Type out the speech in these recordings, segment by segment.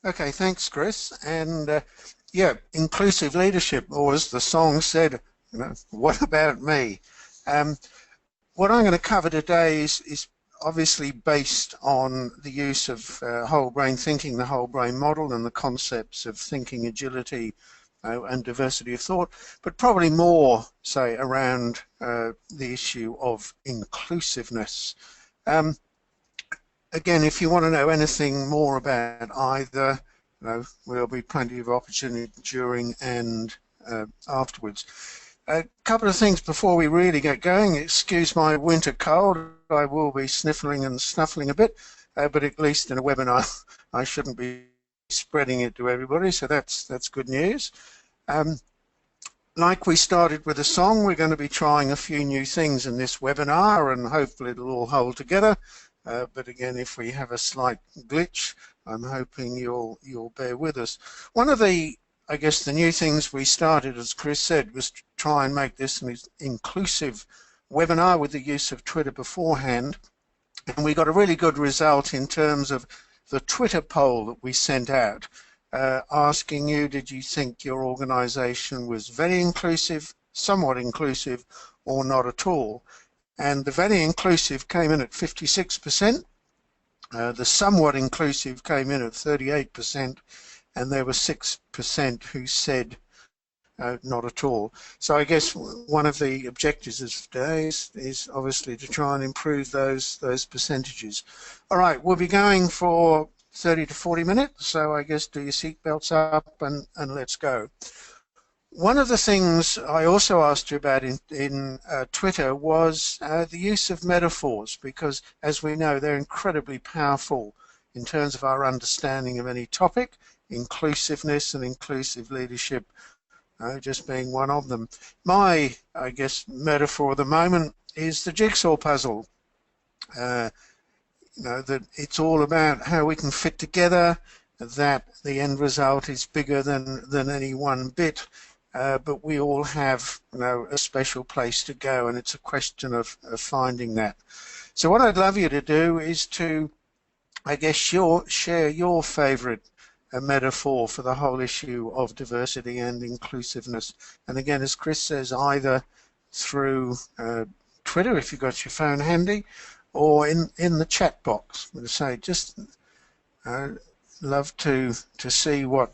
Okay, thanks, Chris. And yeah, inclusive leadership, or as the song said, what about me? Um, what I'm going to cover today is obviously based on the use of whole brain thinking, the whole brain model, and the concepts of thinking agility and diversity of thought, but probably more, say, around the issue of inclusiveness. Um, Again, if you want to know anything more about either, there'll be plenty of opportunity during and afterwards. A couple of things before we really get going. Excuse my winter cold. I will be sniffling and snuffling a bit, but at least in a webinar, I shouldn't be spreading it to everybody. So that's good news. Um, like we started with a song, we're going to be trying a few new things in this webinar, and hopefully it'll all hold together. But again, if we have a slight glitch, I'm hoping you'll bear with us. One of the, I guess, the new things we started, as Chris said, was to try and make this an inclusive webinar with the use of Twitter beforehand. And we got a really good result in terms of the Twitter poll that we sent out, asking you, did you think your organization was very inclusive, somewhat inclusive, or not at all? And the very inclusive came in at 56%. The somewhat inclusive came in at 38%, and there were 6% who said not at all. So I guess one of the objectives of today is obviously to try and improve those percentages. All right, we'll be going for 30 to 40 minutes, so I guess do your seatbelts up and let's go. One of the things I also asked you about in Twitter was the use of metaphors, because as we know, they're incredibly powerful in terms of our understanding of any topic, inclusiveness and inclusive leadership just being one of them. My, I guess, metaphor at the moment is the jigsaw puzzle. That it's all about how we can fit together, that the end result is bigger than any one bit. But we all have, a special place to go, and it's a question of finding that. So what I'd love you to do is to, I guess, share your favorite metaphor for the whole issue of diversity and inclusiveness. And again, as Chris says, either through Twitter, if you've got your phone handy, or in the chat box. I'm going to say, just love to see what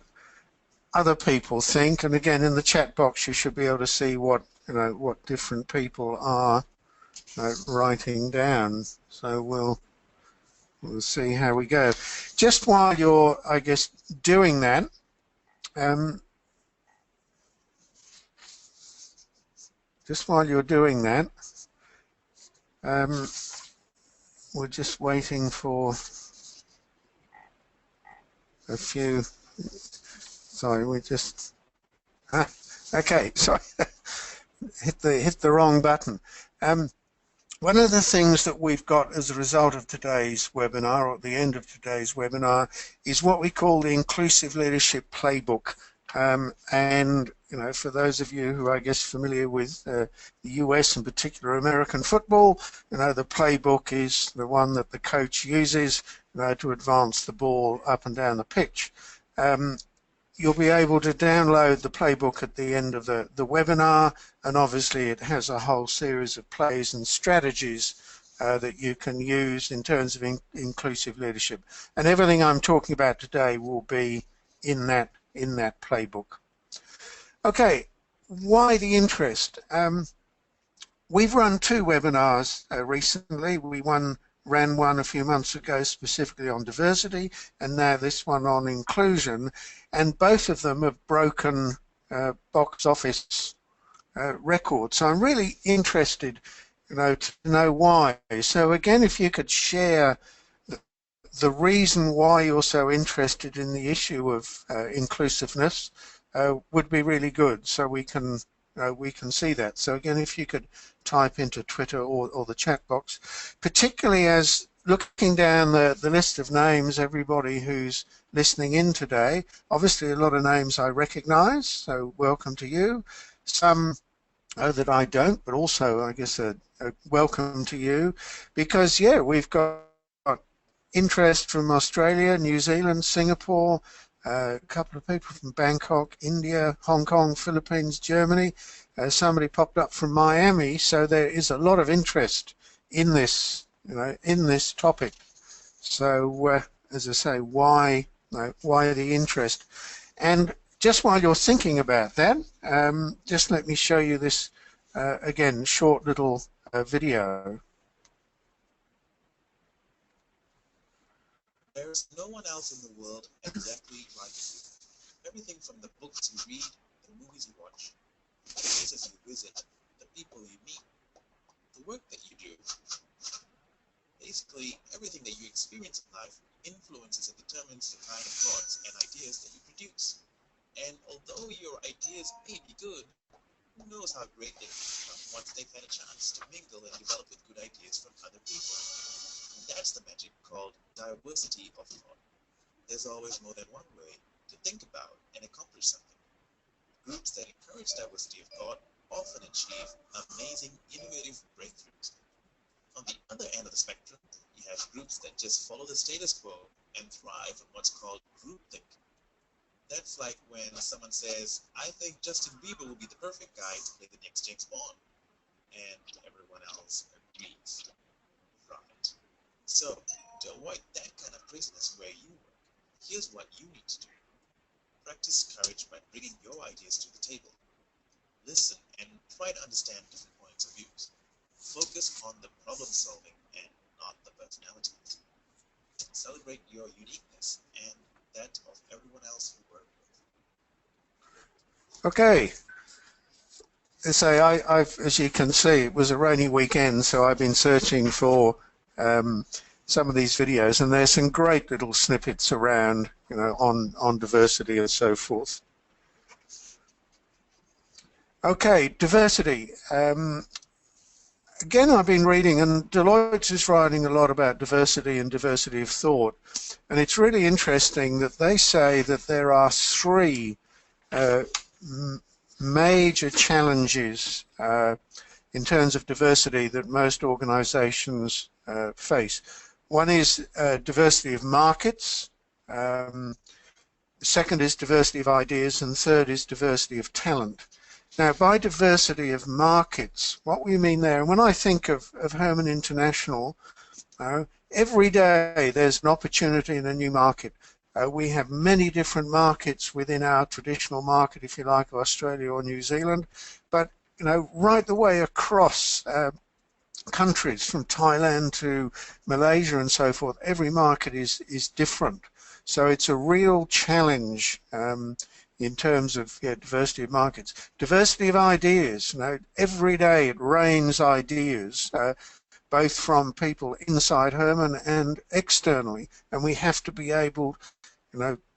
other people think, and again in the chat box you should be able to see what different people are writing down. So we'll see how we go. Just while you're, I guess, doing that, we're just waiting for a few. Sorry, we just. Okay, sorry, hit the wrong button. One of the things that we've got as a result of today's webinar, or at the end of today's webinar, is what we call the Inclusive Leadership Playbook. And for those of you who are, I guess, familiar with the US, in particular American football, the playbook is the one that the coach uses to advance the ball up and down the pitch. You'll be able to download the playbook at the end of the webinar, and obviously it has a whole series of plays and strategies that you can use in terms of inclusive leadership. And everything I'm talking about today will be in that playbook. Okay, why the interest? We've run two webinars recently. We ran one a few months ago specifically on diversity, and now this one on inclusion, and both of them have broken box office records. So I'm really interested to know why. So again, if you could share the reason why you're so interested in the issue of inclusiveness would be really good, so we can see that. So again, if you could type into Twitter or the chat box, particularly as looking down the list of names, everybody who's listening in today, obviously a lot of names I recognize, so welcome to you. Some that I don't, but also I guess a welcome to you, because yeah, we've got interest from Australia, New Zealand, Singapore, a couple of people from Bangkok, India, Hong Kong, Philippines, Germany. Somebody popped up from Miami, so there is a lot of interest in this, in this topic. So, as I say, why the interest? And just while you're thinking about that, just let me show you this again, short little video. There's no one else in the world exactly like you. Everything from the books you read, the movies you watch, the places you visit, the people you meet, the work that you do. Basically, everything that you experience in life influences and determines the kind of thoughts and ideas that you produce. And although your ideas may be good, who knows how great they become once they've had a chance to mingle and develop with good ideas from other people. And that's the magic called diversity of thought. There's always more than one way to think about and accomplish something. Groups that encourage diversity of thought often achieve amazing, innovative breakthroughs. On the other end of the spectrum, you have groups that just follow the status quo and thrive on what's called groupthink. That's like when someone says, I think Justin Bieber will be the perfect guy to play the next James Bond. And everyone else agrees. Right. So, to avoid that kind of craziness where you work, here's what you need to do. Practice courage by bringing your ideas to the table. Listen and try to understand different points of view. Focus on the problem solving and not the personalities. Celebrate your uniqueness and that of everyone else you work with. Okay. So as you can see, it was a rainy weekend, so I've been searching for some of these videos, and there's some great little snippets around, on diversity and so forth. Okay, diversity. Again, I've been reading, and Deloitte is writing a lot about diversity and diversity of thought, and it's really interesting that they say that there are three major challenges in terms of diversity that most organizations face. One is diversity of markets, the second is diversity of ideas, and third is diversity of talent. Now, by diversity of markets, what we mean there, and when I think of Herrmann International, every day there's an opportunity in a new market. We have many different markets within our traditional market, if you like, Australia or New Zealand, but right the way across countries, from Thailand to Malaysia and so forth, every market is different. So it's a real challenge in terms of diversity of markets. Diversity of ideas, every day it rains ideas, both from people inside Herrmann and externally, and we have to be able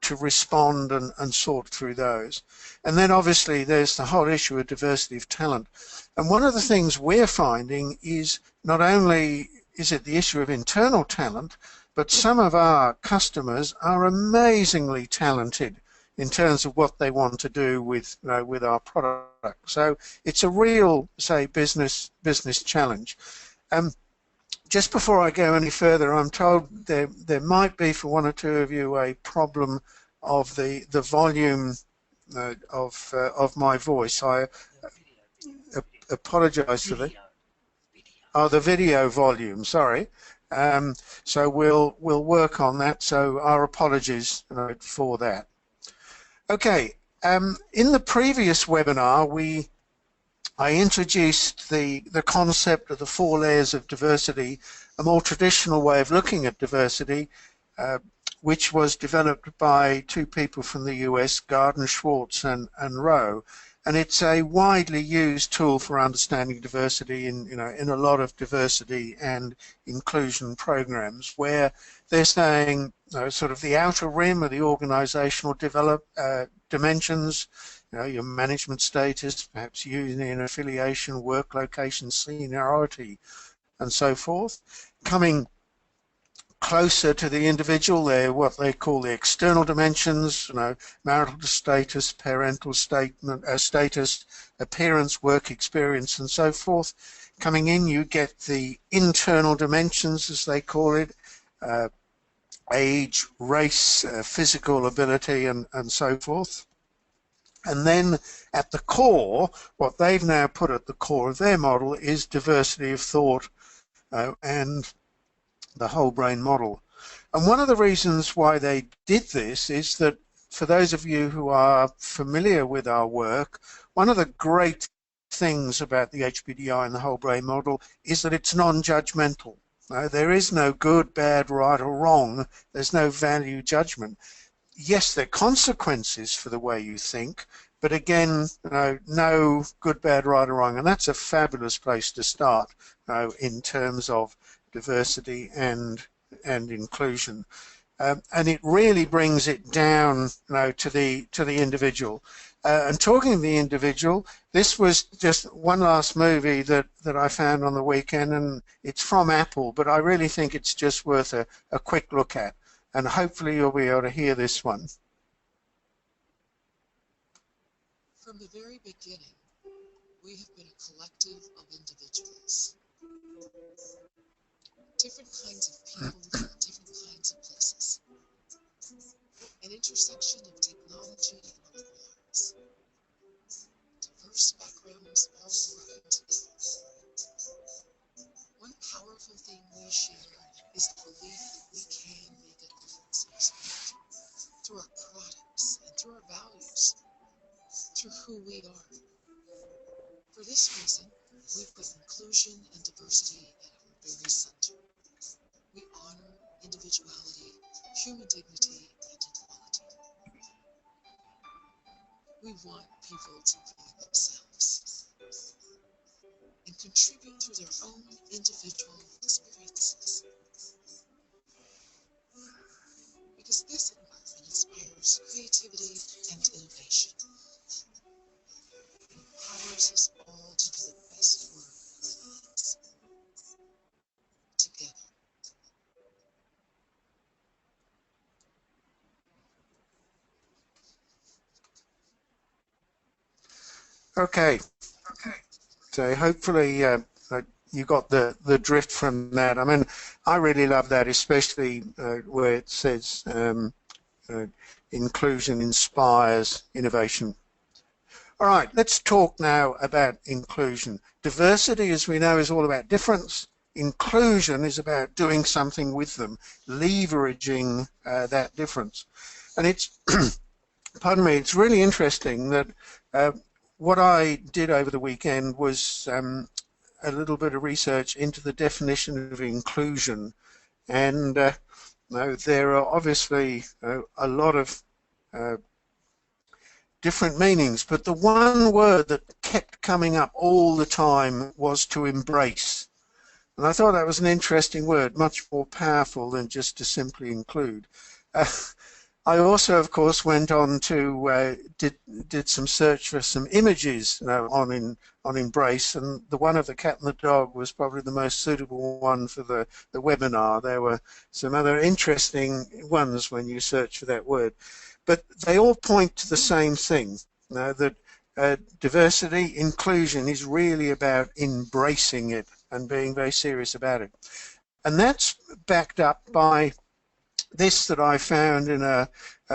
to respond and sort through those. And then obviously there's the whole issue of diversity of talent. And one of the things we're finding is not only is it the issue of internal talent, but some of our customers are amazingly talented in terms of what they want to do with our product. So it's a real, say, business challenge. Just before I go any further, I'm told there might be, for one or two of you, a problem of the volume of my voice. I apologize for that. Oh, the video volume. Sorry. So we'll work on that. So our apologies for that. Okay. In the previous webinar, I introduced the concept of the 4 layers of diversity, a more traditional way of looking at diversity, which was developed by 2 people from the US, Gardner Schwartz and Rowe. And it's a widely used tool for understanding diversity in a lot of diversity and inclusion programs, where they're saying sort of the outer rim of the organizational dimensions, your management status, perhaps union affiliation, work location, seniority, and so forth. Coming closer to the individual, they're what they call the external dimensions, marital status, parental status, appearance, work experience, and so forth. Coming in, you get the internal dimensions, as they call it, age, race, physical ability, and so forth. And then at the core, what they've now put at the core of their model is diversity of thought and the whole brain model. And one of the reasons why they did this is that for those of you who are familiar with our work, one of the great things about the HBDI and the whole brain model is that it's non-judgmental. There is no good, bad, right or wrong. There's no value judgment. Yes, there are consequences for the way you think, but again, no good, bad, right or wrong. And that's a fabulous place to start in terms of diversity and inclusion. And it really brings it down to the individual. And talking of the individual, this was just one last movie that I found on the weekend, and it's from Apple, but I really think it's just worth a quick look at. And hopefully you'll be able to hear this one. From the very beginning, we have been a collective of individuals. Different kinds of people from different kinds of places. An intersection of technology and our lives. Diverse backgrounds all working together. One powerful thing we share is the belief that we can make a difference in this world through our products and through our values, through who we are. For this reason, we put inclusion and diversity at our very center. We honor individuality, human dignity, and equality. We want people to be themselves and contribute through their own individual experiences. Because this environment inspires creativity and innovation. It empowers us all to do the best work our lives together. Okay, so hopefully you got the drift from that. I mean, I really love that, especially where it says inclusion inspires innovation. All right, let's talk now about inclusion. Diversity, as we know, is all about difference. Inclusion is about doing something with them, leveraging that difference. And it's, pardon me, it's really interesting that what I did over the weekend was a little bit of research into the definition of inclusion. And there are obviously a lot of different meanings, but the one word that kept coming up all the time was to embrace. And I thought that was an interesting word, much more powerful than just to simply include. I also, of course, went on to did some search for some images on Embrace, and the one of the cat and the dog was probably the most suitable one for the webinar. There were some other interesting ones when you search for that word, but they all point to the same thing, that diversity, inclusion is really about embracing it and being very serious about it. And that's backed up by this that I found in a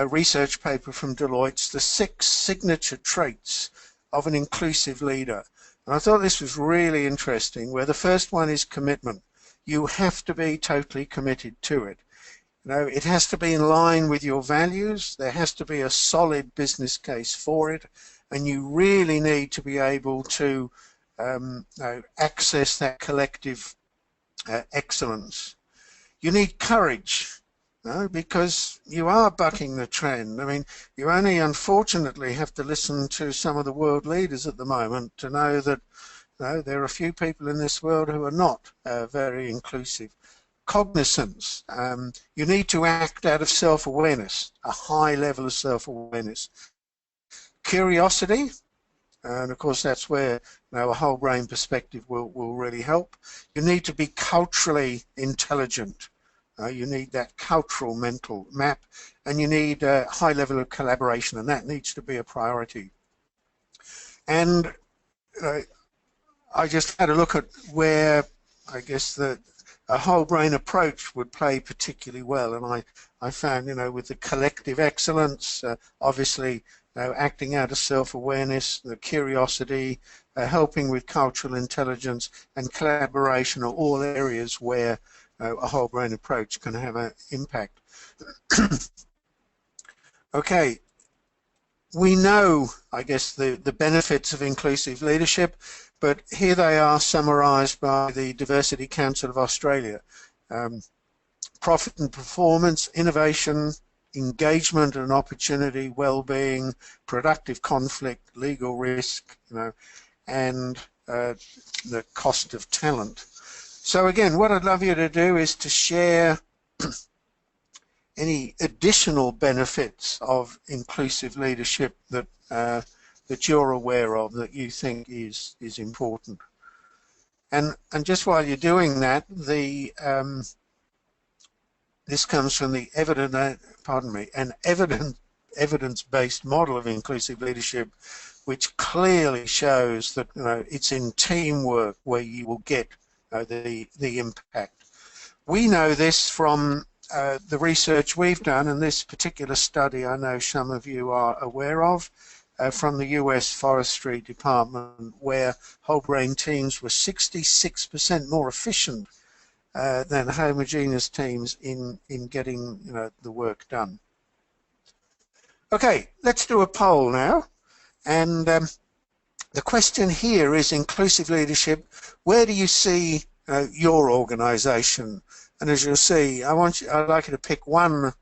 research paper from Deloitte's, the 6 signature traits of an inclusive leader. And I thought this was really interesting, where the first one is commitment. You have to be totally committed to it. It has to be in line with your values. There has to be a solid business case for it. And you really need to be able to access that collective excellence. You need courage. Because you are bucking the trend. I mean, you only unfortunately have to listen to some of the world leaders at the moment to know that there are a few people in this world who are not very inclusive. Cognizance. You need to act out of self-awareness, a high level of self-awareness. Curiosity, and of course that's where a whole brain perspective will really help. You need to be culturally intelligent. You need that cultural mental map, and you need a high level of collaboration, and that needs to be a priority. And I just had a look at where, I guess, a a whole brain approach would play particularly well. And I found, with the collective excellence, obviously, acting out of self-awareness, the curiosity, helping with cultural intelligence and collaboration are all areas where a whole brain approach can have an impact. Okay, we know, I guess, the benefits of inclusive leadership, but here they are summarised by the Diversity Council of Australia. Profit and performance, innovation, engagement and opportunity, well-being, productive conflict, legal risk, and the cost of talent. So again, what I'd love you to do is to share any additional benefits of inclusive leadership that that you're aware of, that you think is important. And just while you're doing that, the this comes from the evidence-based model of inclusive leadership, which clearly shows that it's in teamwork where you will get the impact. We know this from the research we've done, and this particular study I know some of you are aware of, from the US Forestry Department, where whole brain teams were 66% more efficient than homogeneous teams in getting the work done. Okay, let's do a poll now, and the question here is inclusive leadership. Where do you see your organisation? And as you'll see, I'd like you to pick one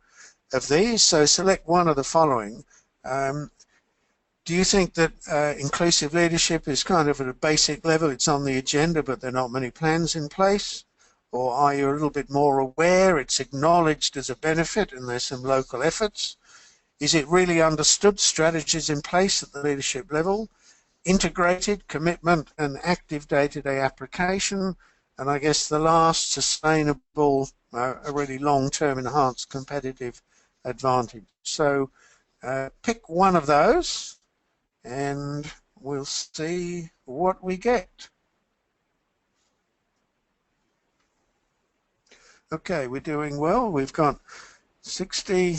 of these. So select one of the following. Do you think that inclusive leadership is kind of at a basic level? It's on the agenda, but there are not many plans in place? Or are you a little bit more aware? It's acknowledged as a benefit and there's some local efforts. Is it really understood? Strategies in place at the leadership level? Integrated commitment and active day-to-day application? And I guess the last, sustainable, a really long-term enhanced competitive advantage. So pick one of those and we'll see what we get. Okay, we're doing well. We've got 60,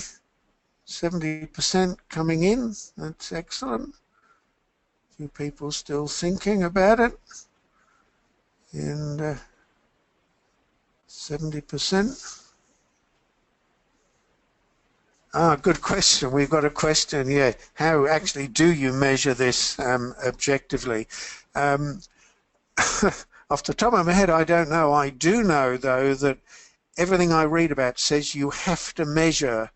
70% coming in. That's excellent. A few people still thinking about it. And 70%. Good question. We've got a question. Yeah, how actually do you measure this objectively? Off the top of my head, I don't know. I do know, though, that everything I read about says you have to measure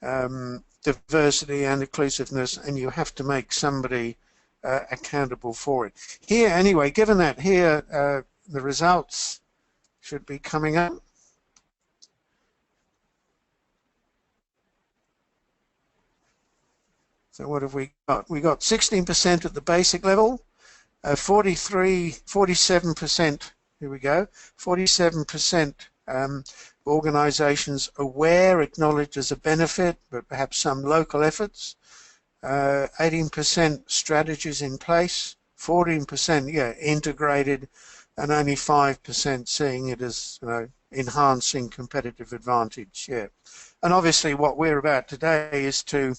diversity and inclusiveness, and you have to make somebody accountable for it. Here, anyway, given that here, the results should be coming up. So what have we got? We got 16% at the basic level, 47%, here we go, 47% organisations aware, acknowledged as a benefit, but perhaps some local efforts, 18% strategies in place, 14% integrated, and only 5% seeing it as enhancing competitive advantage. Yeah, and obviously what we're about today is to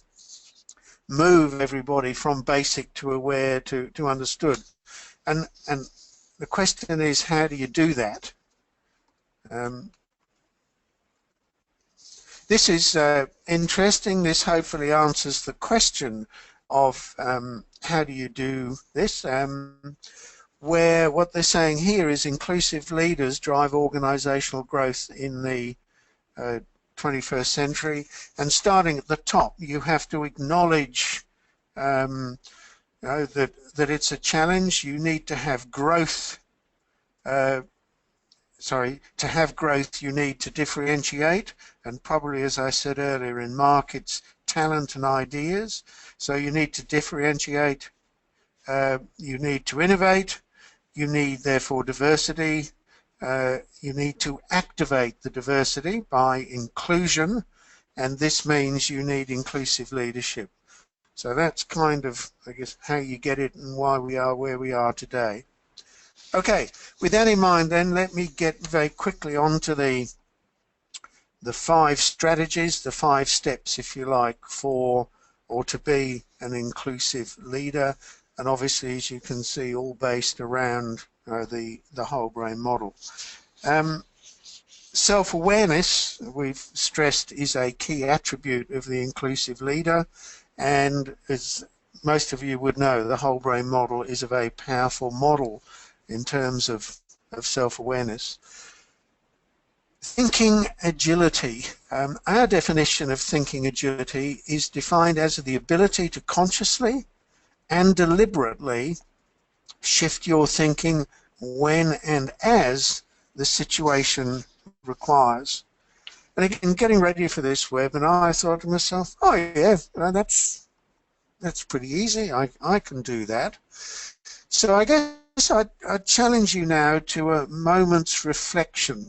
move everybody from basic to aware to understood, and the question is, how do you do that? This is interesting. This hopefully answers the question of how do you do this, where what they're saying here is inclusive leaders drive organizational growth in the 21st century, and starting at the top, you have to acknowledge that it's a challenge. You need to have growth. To have growth, you need to differentiate, and probably, as I said earlier, in markets, talent and ideas. So you need to differentiate, you need to innovate, you need, therefore, diversity, you need to activate the diversity by inclusion, and this means you need inclusive leadership. So that's kind of, I guess, how you get it and why we are where we are today. Okay, with that in mind then, let me get very quickly on to the 5 strategies, the 5 steps, if you like, for or to be an inclusive leader. And obviously, as you can see, all based around the whole brain model. Self-awareness, we've stressed, is a key attribute of the inclusive leader. And as most of you would know, the whole brain model is a very powerful model in terms of self-awareness. Thinking agility. Our definition of thinking agility is defined as the ability to consciously and deliberately shift your thinking when and as the situation requires. And again, getting ready for this webinar, I thought to myself, oh yeah, that's pretty easy. I can do that. So I guess I'd challenge you now to a moment's reflection.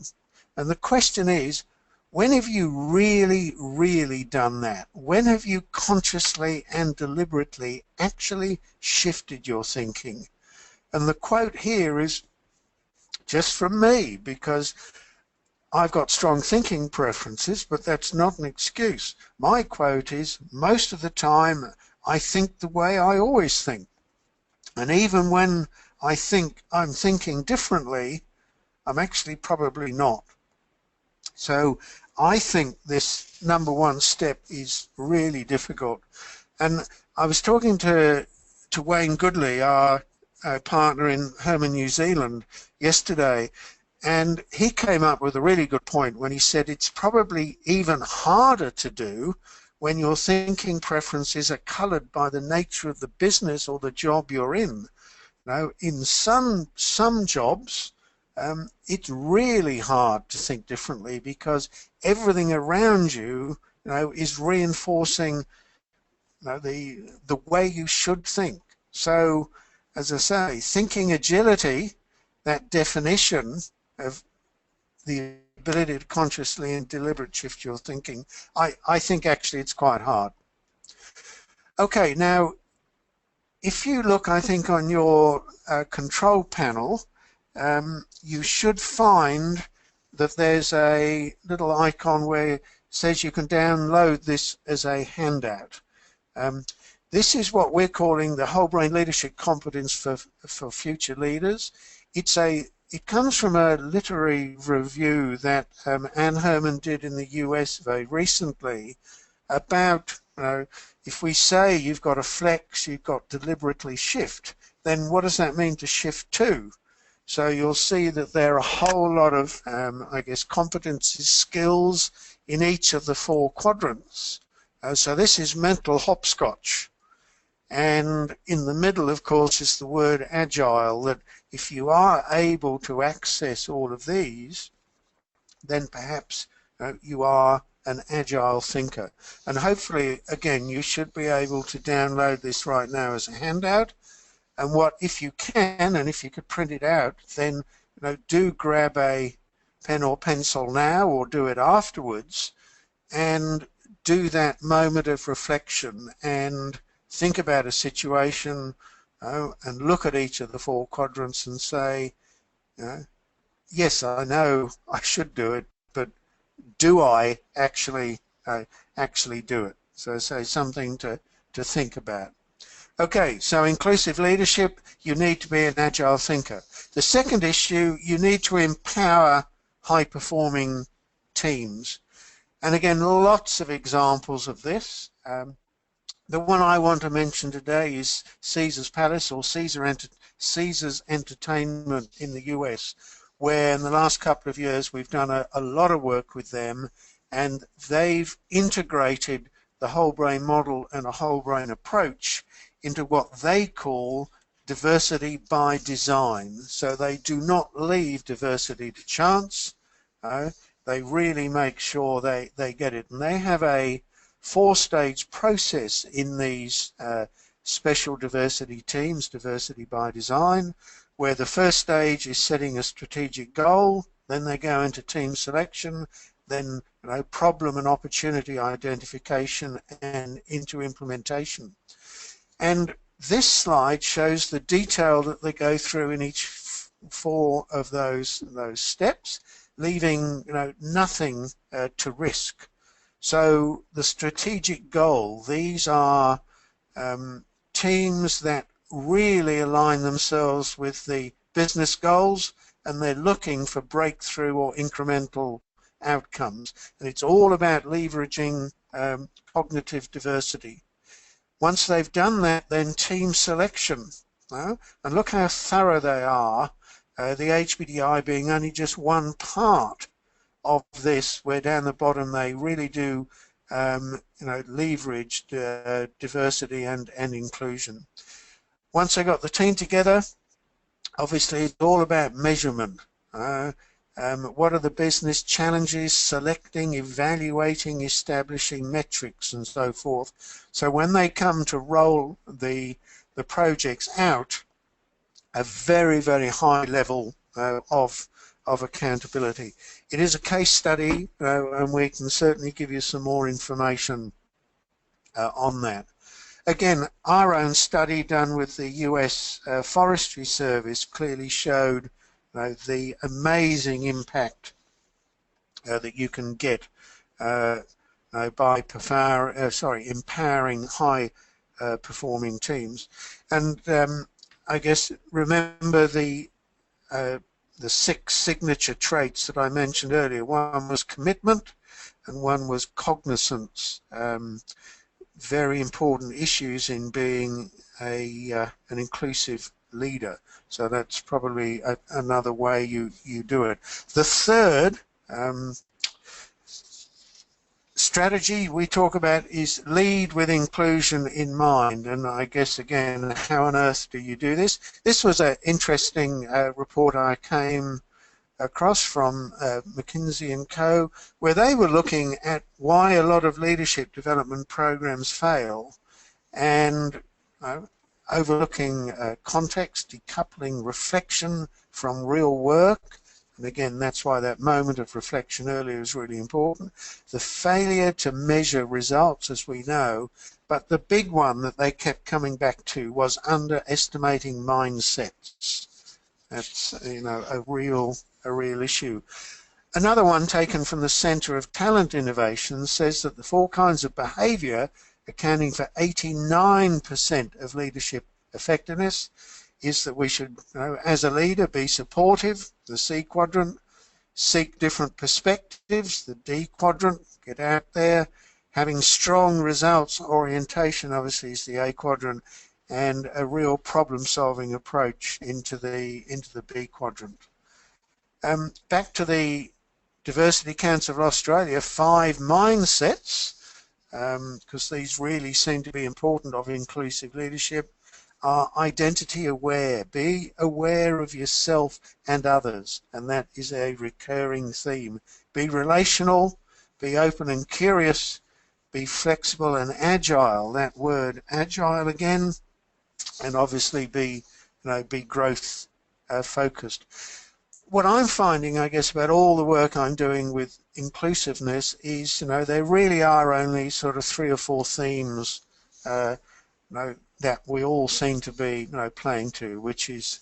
And the question is, when have you really, really done that? When have you consciously and deliberately actually shifted your thinking? And the quote here is just from me, because I've got strong thinking preferences, but that's not an excuse. My quote is, most of the time, I think the way I always think. And even when I think I'm thinking differently, I'm actually probably not. So I think this number 1 step is really difficult. And I was talking to Wayne Goodley, our partner in Herrmann, New Zealand, yesterday, and he came up with a really good point when he said it's probably even harder to do when your thinking preferences are colored by the nature of the business or the job you're in. Now, in some jobs, it's really hard to think differently because everything around you, is reinforcing the way you should think. So, as I say, thinking agility, that definition of the ability to consciously and deliberately shift your thinking, I think actually it's quite hard. Okay, now, if you look, I think, on your control panel, you should find that there's a little icon where it says you can download this as a handout. This is what we're calling the whole brain leadership competence for future leaders. It comes from a literary review that Anne Herrmann did in the US very recently about, if we say you've got to flex, you've got to deliberately shift, then what does that mean to shift to? So you'll see that there are a whole lot of, I guess, competencies, skills in each of the 4 quadrants. So this is mental hopscotch. And in the middle, of course, is the word agile, that if you are able to access all of these, then perhaps you are an agile thinker. And hopefully, again, you should be able to download this right now as a handout. And if you can, and if you could print it out, then do grab a pen or pencil now, or do it afterwards, and do that moment of reflection and think about a situation, and look at each of the 4 quadrants and say, yes, I know I should do it, but do I actually do it? So something to think about. Okay, so inclusive leadership, you need to be an agile thinker. The second issue, you need to empower high-performing teams. And again, lots of examples of this. The one I want to mention today is Caesar's Palace, or Caesar's Entertainment in the US, where in the last couple of years we've done a lot of work with them, and they've integrated the whole brain model and a whole brain approach into what they call diversity by design. So they do not leave diversity to chance. They really make sure they get it. And they have a 4-stage process in these special diversity teams, diversity by design, where the first stage is setting a strategic goal, then they go into team selection, then problem and opportunity identification, and into implementation. And this slide shows the detail that they go through in each four of those steps, leaving nothing to risk. So the strategic goal, these are teams that really align themselves with the business goals, and they're looking for breakthrough or incremental outcomes. And it's all about leveraging cognitive diversity. Once they've done that, then team selection. And look how thorough they are, the HBDI being only just one part of this, where down the bottom they really do leverage diversity and inclusion. Once they got the team together, obviously it's all about measurement. What are the business challenges, selecting, evaluating, establishing metrics and so forth. So when they come to roll the projects out, a very, very high level of accountability. It is a case study, and we can certainly give you some more information on that. Again, our own study done with the US Forestry Service clearly showed the amazing impact that you can get by empowering high performing teams. And I guess remember the 6 signature traits that I mentioned earlier. One was commitment and one was cognizance. Very important issues in being an inclusive leader. So that's probably another way you do it. The third strategy we talk about is lead with inclusion in mind. And I guess, again, how on earth do you do this? This was an interesting report I came across from McKinsey & Co., where they were looking at why a lot of leadership development programs fail, and overlooking context, decoupling reflection from real work. And again, that's why that moment of reflection earlier is really important. The failure to measure results, as we know, but the big one that they kept coming back to was underestimating mindsets. That's a real issue. Another one taken from the Center of Talent Innovation says that the 4 kinds of behavior accounting for 89% of leadership effectiveness is that we should, as a leader, be supportive, the C quadrant, seek different perspectives, the D quadrant, get out there, having strong results orientation, obviously, is the A quadrant, and a real problem-solving approach into the B quadrant. Back to the Diversity Council of Australia, 5 mindsets, because these really seem to be important of inclusive leadership, are identity aware. Be aware of yourself and others, and that is a recurring theme. Be relational, be open and curious, be flexible and agile. That word agile again, and obviously be growth focused. What I'm finding, I guess, about all the work I'm doing with inclusiveness is, there really are only sort of 3 or 4 themes, that we all seem to be, playing to, which is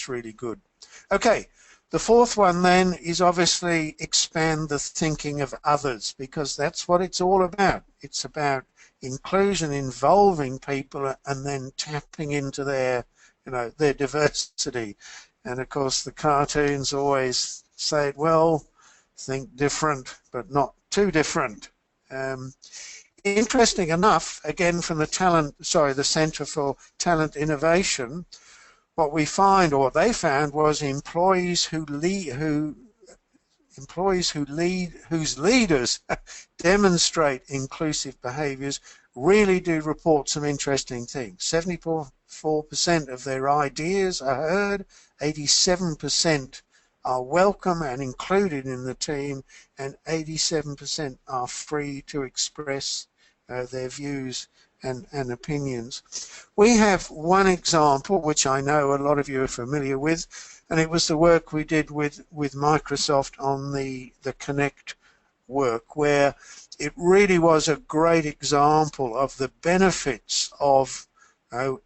really good. Okay, the 4th one then is obviously expand the thinking of others, because that's what it's all about. It's about inclusion, involving people, and then tapping into their diversity. And of course, the cartoons always say, well, think different, but not too different. Interesting enough, again, from the Centre for Talent Innovation, what we find, or what they found, was whose leaders demonstrate inclusive behaviours really do report some interesting things. 74% of their ideas are heard, 87% are welcome and included in the team, and 87% are free to express their views and opinions. We have one example, which I know a lot of you are familiar with, and it was the work we did with Microsoft on the Connect work, where it really was a great example of the benefits of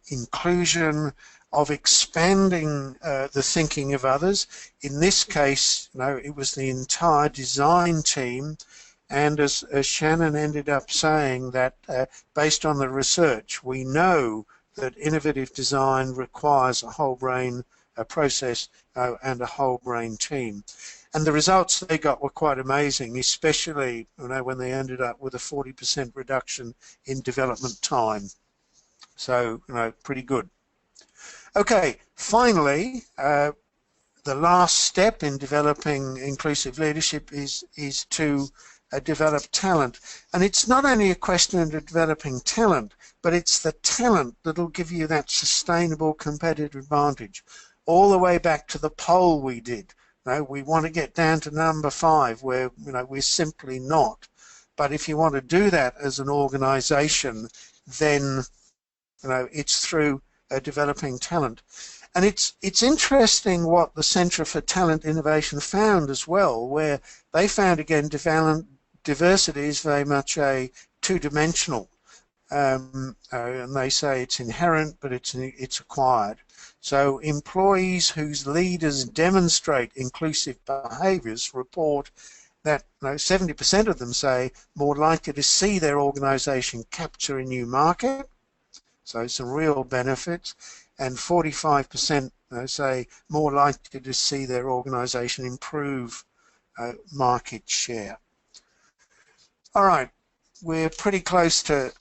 inclusion, of expanding the thinking of others. In this case, it was the entire design team, and as Shannon ended up saying, that based on the research, we know that innovative design requires a whole brain process and a whole brain team. And the results they got were quite amazing, especially when they ended up with a 40% reduction in development time. So, pretty good. Okay, finally, the last step in developing inclusive leadership is to develop talent. And it's not only a question of developing talent, but it's the talent that'll give you that sustainable competitive advantage. All the way back to the poll we did. We want to get down to number 5, where we're simply not. But if you want to do that as an organization, then it's through developing talent. And it's interesting what the Centre for Talent Innovation found as well, where they found, again, diversity is very much a two-dimensional. And they say it's inherent, but it's acquired. So employees whose leaders demonstrate inclusive behaviours report that 70% of them say more likely to see their organisation capture a new market, so some real benefits, and 45% say more likely to see their organisation improve market share. All right, we're pretty close to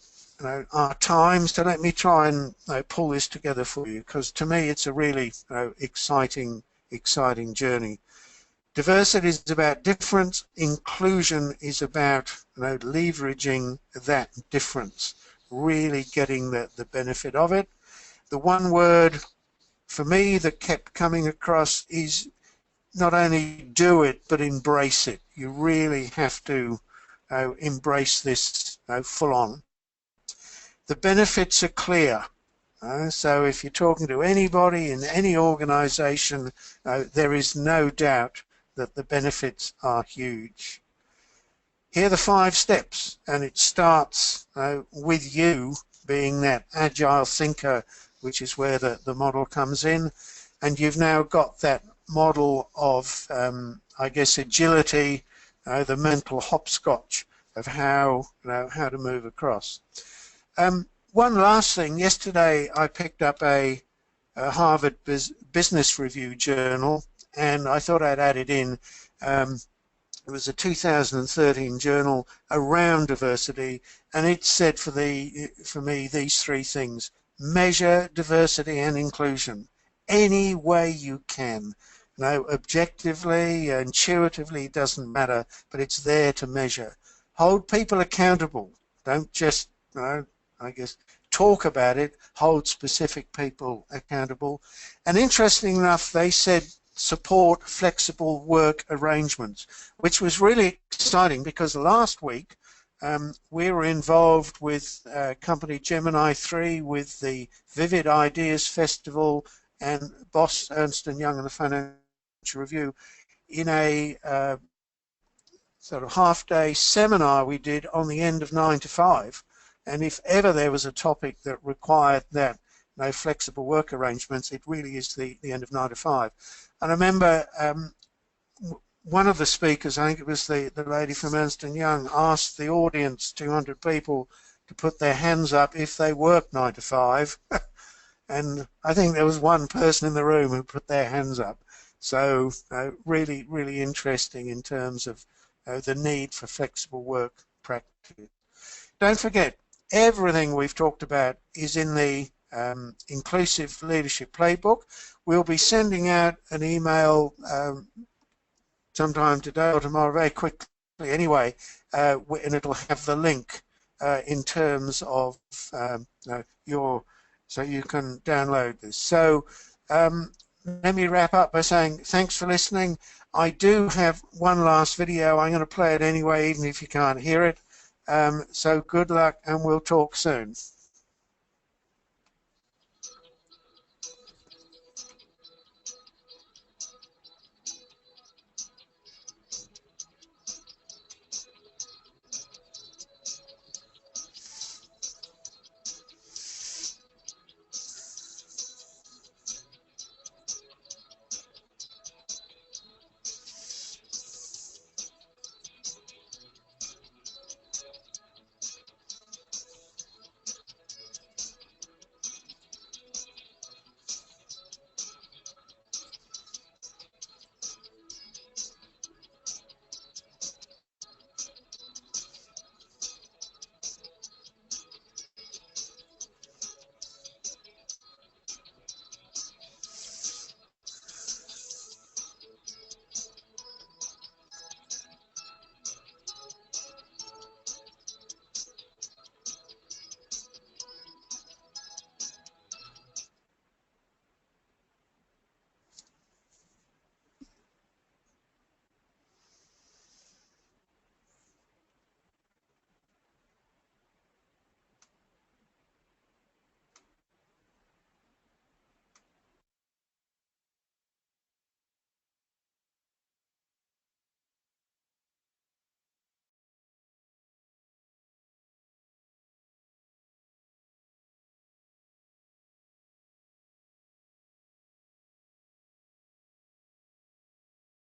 our time, so let me try and pull this together for you, because to me it's a really exciting journey. Diversity is about difference. Inclusion is about leveraging that difference, really getting the benefit of it. The one word for me that kept coming across is not only do it, but embrace it. You really have to embrace this full on. The benefits are clear. So if you're talking to anybody in any organization, there is no doubt that the benefits are huge. Here are the 5 steps, and it starts with you being that agile thinker, which is where the model comes in. And you've now got that model of, I guess, agility, the mental hopscotch of how to move across. One last thing. Yesterday I picked up a Harvard Business Review journal, and I thought I'd add it in. It was a 2013 journal around diversity, and it said for me these 3 things: measure diversity and inclusion any way you can. Objectively, intuitively, it doesn't matter, but it's there to measure. Hold people accountable. Don't just I guess talk about it. Hold specific people accountable. And interesting enough, they said support flexible work arrangements, which was really exciting, because last week we were involved with company Gemini 3 with the Vivid Ideas Festival and Boss Ernst & Young and the Financial Review in a sort of half-day seminar we did on the end of 9 to 5. And if ever there was a topic that required that flexible work arrangements, it really is the end of 9 to 5. And I remember one of the speakers, I think it was the lady from Ernst & Young, asked the audience, 200 people, to put their hands up if they worked 9 to 5. And I think there was one person in the room who put their hands up. So really, really interesting in terms of the need for flexible work practice. Don't forget, everything we've talked about is in the Inclusive Leadership Playbook. We'll be sending out an email sometime today or tomorrow, very quickly anyway, and it'll have the link in terms of so you can download this. So let me wrap up by saying thanks for listening. I do have one last video. I'm going to play it anyway, even if you can't hear it. So good luck, and we'll talk soon.